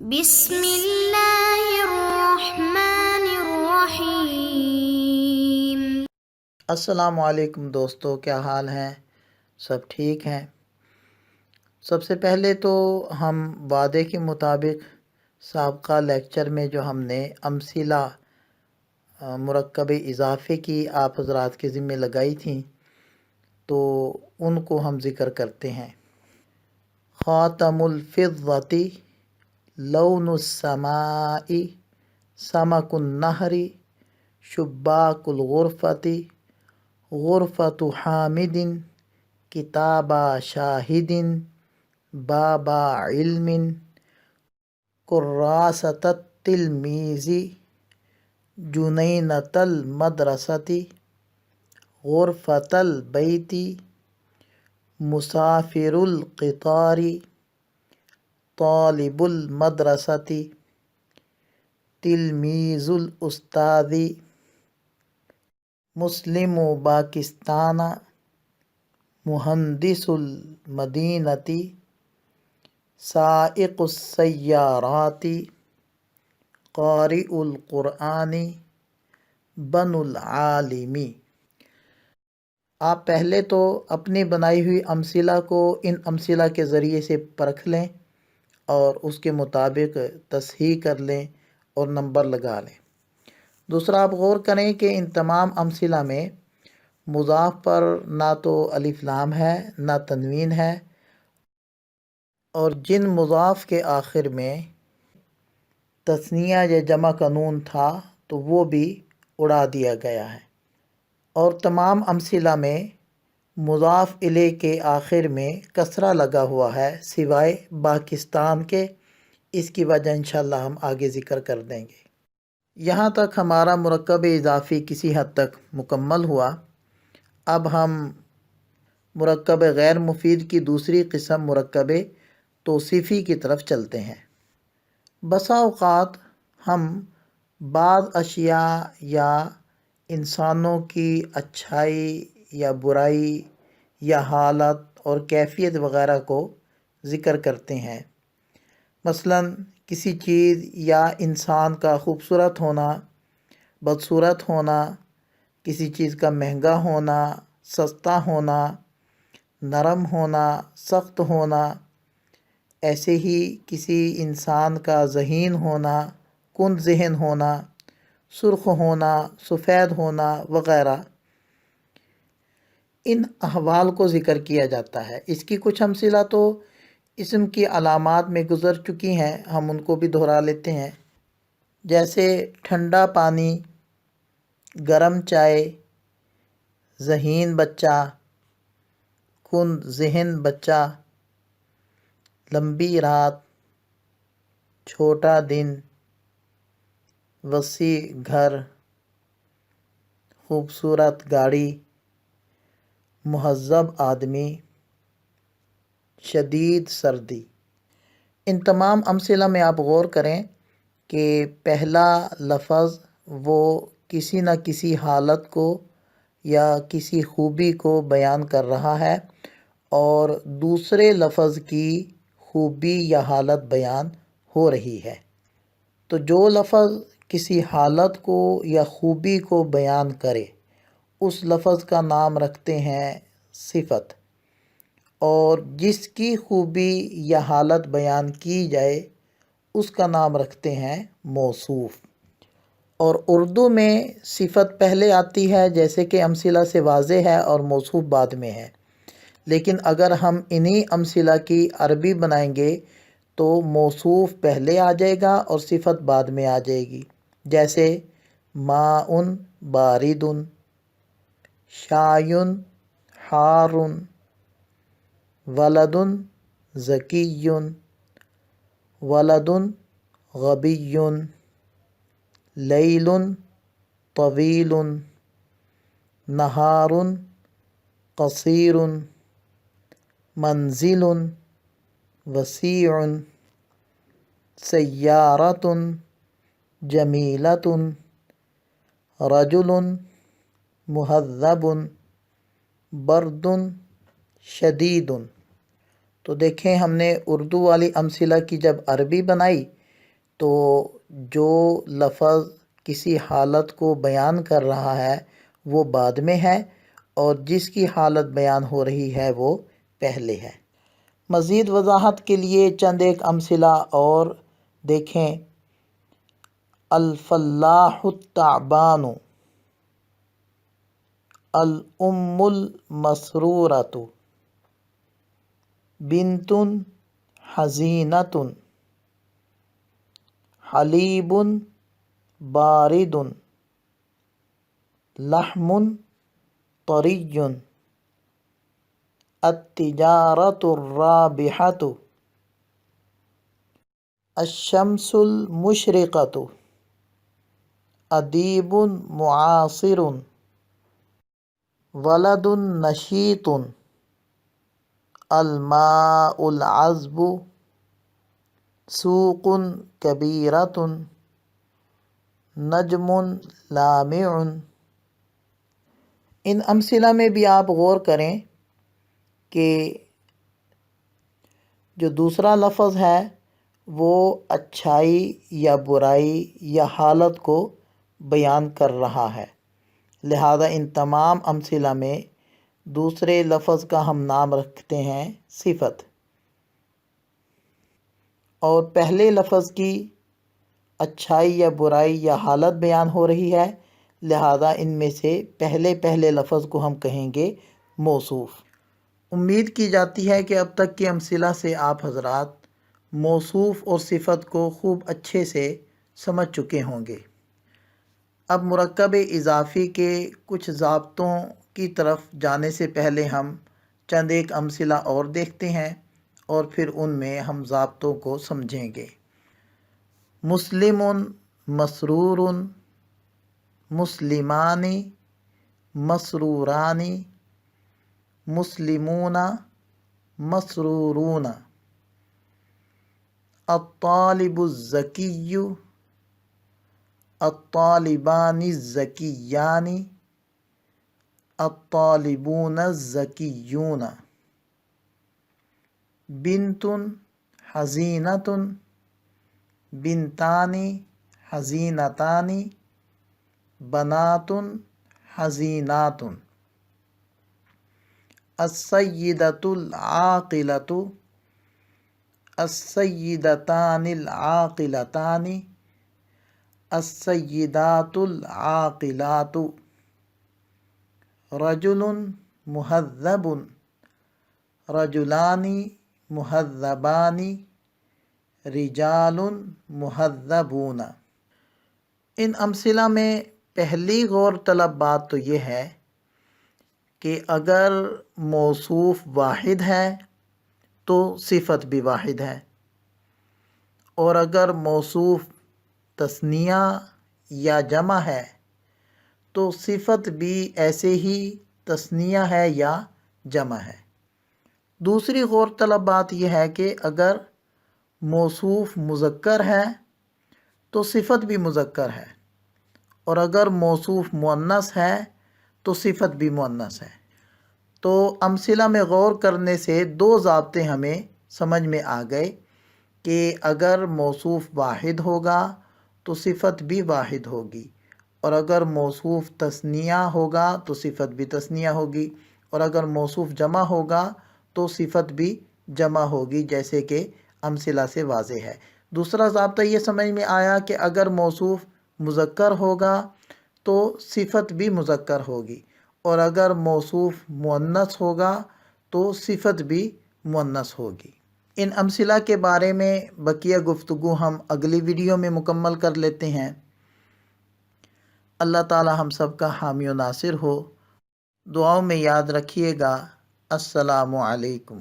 بسم اللہ الرحمن الرحیم۔ السلام علیکم دوستو، کیا حال ہیں؟ سب ٹھیک ہیں؟ سب سے پہلے تو ہم وعدے کے مطابق سابقہ لیکچر میں جو ہم نے امثلہ مرکب اضافے کی آپ حضرات کے ذمہ لگائی تھیں تو ان کو ہم ذکر کرتے ہیں۔ خاتم الفضة، لون السماء، سمك النہر، شباک الغرفة، غرفة حامد، کتاب شاہد، باب علم، کراسة التلمیذ، جنینة المدرسة، غرفة البیت، مسافر القطار، طالب المدرسة، تلمیذ الاستاذ، مسلم پاکستان، مہندس المدینہ، سائق السیارات، قارئ القرآن، بن العالم۔ آپ پہلے تو اپنی بنائی ہوئی امثلہ کو ان امثلہ کے ذریعے سے پرکھ لیں اور اس کے مطابق تصحیح کر لیں اور نمبر لگا لیں۔ دوسرا، آپ غور کریں کہ ان تمام امثلہ میں مضاف پر نہ تو الف لام ہے نہ تنوین ہے، اور جن مضاف کے آخر میں تثنیہ یا جمع کا نون تھا تو وہ بھی اڑا دیا گیا ہے، اور تمام امثلہ میں مضاف الیہ کے آخر میں کسرہ لگا ہوا ہے سوائے پاکستان کے۔ اس کی وجہ انشاءاللہ ہم آگے ذکر کر دیں گے۔ یہاں تک ہمارا مرکب اضافی کسی حد تک مکمل ہوا۔ اب ہم مرکب غیر مفید کی دوسری قسم مرکب توصیفی کی طرف چلتے ہیں۔ بسا اوقات ہم بعض اشیاء یا انسانوں کی اچھائی یا برائی یا حالت اور کیفیت وغیرہ کو ذکر کرتے ہیں۔ مثلاً کسی چیز یا انسان کا خوبصورت ہونا، بدصورت ہونا، کسی چیز کا مہنگا ہونا، سستا ہونا، نرم ہونا، سخت ہونا، ایسے ہی کسی انسان کا ذہین ہونا، کند ذہن ہونا، سرخ ہونا، سفید ہونا وغیرہ، ان احوال کو ذکر کیا جاتا ہے۔ اس کی کچھ امثلہ تو اسم کی علامات میں گزر چکی ہیں، ہم ان کو بھی دہرا لیتے ہیں، جیسے ٹھنڈا پانی، گرم چائے، ذہین بچہ، کند ذہن بچہ، لمبی رات، چھوٹا دن، وسیع گھر، خوبصورت گاڑی، مہذب آدمی، شدید سردی۔ ان تمام امثلہ میں آپ غور کریں کہ پہلا لفظ وہ کسی نہ کسی حالت کو یا کسی خوبی کو بیان کر رہا ہے، اور دوسرے لفظ کی خوبی یا حالت بیان ہو رہی ہے۔ تو جو لفظ کسی حالت کو یا خوبی کو بیان کرے اس لفظ کا نام رکھتے ہیں صفت، اور جس کی خوبی یا حالت بیان کی جائے اس کا نام رکھتے ہیں موصوف۔ اور اردو میں صفت پہلے آتی ہے جیسے کہ امثلہ سے واضح ہے، اور موصوف بعد میں ہے، لیکن اگر ہم انہی امثلہ کی عربی بنائیں گے تو موصوف پہلے آ جائے گا اور صفت بعد میں آ جائے گی، جیسے ماء بارد، شای حار، ولد ذکی، ولد غبی، لیل طویل، نہار قصیر، منزل وسیع، سیارۃ جمیلۃ، رجل مہذب، برد شدید۔ تو دیکھیں، ہم نے اردو والی امثلہ کی جب عربی بنائی تو جو لفظ کسی حالت کو بیان کر رہا ہے وہ بعد میں ہے، اور جس کی حالت بیان ہو رہی ہے وہ پہلے ہے۔ مزید وضاحت کے لیے چند ایک امثلہ اور دیکھیں۔ الفلاح التعبان، الام المسرورۃ، بنت حزینۃ، حلیب بارد، لحم طری، التجارۃ الرابحۃ، الشمس المشرقۃ، ادیب معاصر، ولد نشیط، الماء العذب، سوق کبیرۃ، نجم لامع۔ ان امثلہ میں بھی آپ غور کریں کہ جو دوسرا لفظ ہے وہ اچھائی یا برائی یا حالت کو بیان کر رہا ہے، لہذا ان تمام امثلہ میں دوسرے لفظ کا ہم نام رکھتے ہیں صفت، اور پہلے لفظ کی اچھائی یا برائی یا حالت بیان ہو رہی ہے، لہذا ان میں سے پہلے لفظ کو ہم کہیں گے موصوف۔ امید کی جاتی ہے کہ اب تک کے امثلہ سے آپ حضرات موصوف اور صفت کو خوب اچھے سے سمجھ چکے ہوں گے۔ اب مرکب اضافی کے کچھ ضابطوں کی طرف جانے سے پہلے ہم چند ایک امثلہ اور دیکھتے ہیں، اور پھر ان میں ہم ضابطوں کو سمجھیں گے۔ مسلم، مسرور، مسلمان، مسروران، مسلمون، مسرورون، الطالب الذکی، الطالبان الذکیان، الطالبون الذکیون، بنت حزینۃ، بنتان حزینتان، بنات حزینات، السیدۃ العاقلۃ، السیدتان العاقلتان، السیدات العاقلات، رجل مہذب، رجلان مہذبان، رجال مہذبون۔ ان امثلہ میں پہلی غور طلب بات تو یہ ہے کہ اگر موصوف واحد ہے تو صفت بھی واحد ہے، اور اگر موصوف تثنیہ یا جمع ہے تو صفت بھی ایسے ہی تثنیہ ہے یا جمع ہے۔ دوسری غور طلب بات یہ ہے کہ اگر موصوف مذکر ہے تو صفت بھی مذکر ہے، اور اگر موصوف مؤنث ہے تو صفت بھی مؤنث ہے۔ تو امثلہ میں غور کرنے سے دو ضابطے ہمیں سمجھ میں آ گئے کہ اگر موصوف واحد ہوگا تو صفت بھی واحد ہوگی، اور اگر موصوف تثنیہ ہوگا تو صفت بھی تثنیہ ہوگی، اور اگر موصوف جمع ہوگا تو صفت بھی جمع ہوگی، جیسے کہ امثلہ سے واضح ہے۔ دوسرا ضابطہ یہ سمجھ میں آیا کہ اگر موصوف مذکر ہوگا تو صفت بھی مذکر ہوگی، اور اگر موصوف مؤنث ہوگا تو صفت بھی مؤنث ہوگی۔ ان امثلہ کے بارے میں بقیہ گفتگو ہم اگلی ویڈیو میں مکمل کر لیتے ہیں۔ اللہ تعالی ہم سب کا حامی و ناصر ہو۔ دعاؤں میں یاد رکھیے گا۔ السلام علیکم۔